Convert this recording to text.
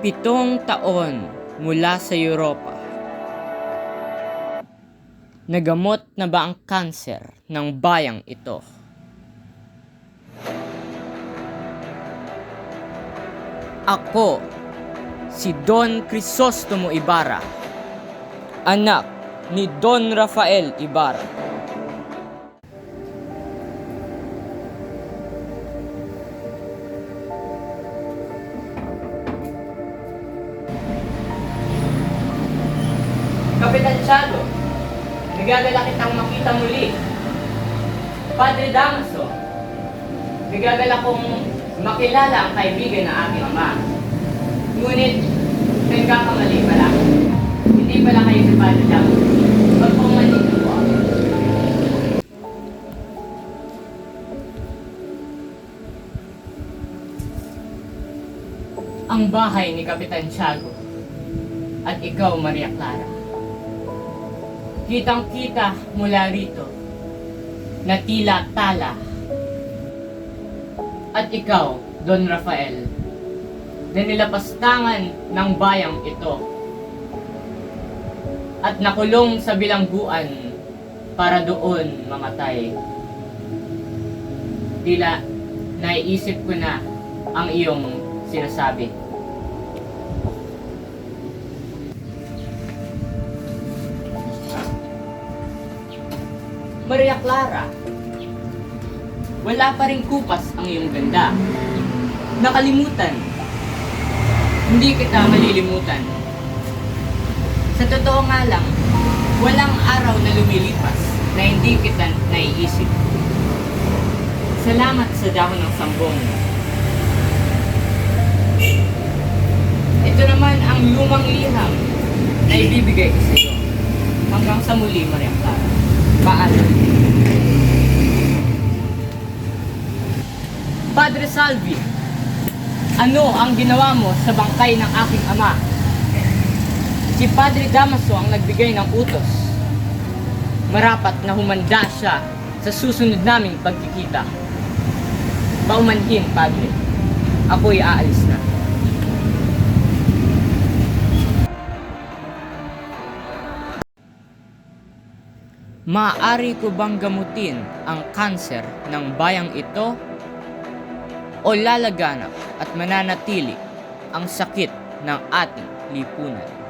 7 taon mula sa Europa. Nagamot na ba ang kanser ng bayang ito? Ako, si Don Crisostomo Ibarra, anak ni Don Rafael Ibarra. Kapitan Tiago, nagagala kitang makita muli. Padre Damaso, nagagala kong makilala ang kaibigan ng aking ama. Ngunit, nagkakamali pala. Hindi pala kayo si Padre Damaso. Pagpumanin ko ako. Ang bahay ni Kapitan Tiago at ikaw, Maria Clara. Kitang-kita mula rito na tila tala. At ikaw, Don Rafael, na nilapastangan ng bayang ito at nakulong sa bilangguan para doon mamatay. Tila naiisip ko na ang iyong sinasabi. Maria Clara, wala pa ring kupas ang iyong ganda. Nakalimutan. Hindi kita malilimutan. Sa totoo nga lang, walang araw na lumilipas na hindi kita naiisip. Salamat sa dahon ng sambong. Ito naman ang lumang liham na ibibigay ko sa iyo. Hanggang sa muli, Maria Clara. Paalam. Padre Salvi, ano ang ginawa mo sa bangkay ng aking ama? Si Padre Damaso ang nagbigay ng utos. Marapat na humanda siya sa susunod naming pagkikita. Paumanhin, Padre. Ako'y aalis na. Maaari ko bang gamutin ang kanser ng bayang ito? O lalaganap at mananatili ang sakit ng ating lipunan?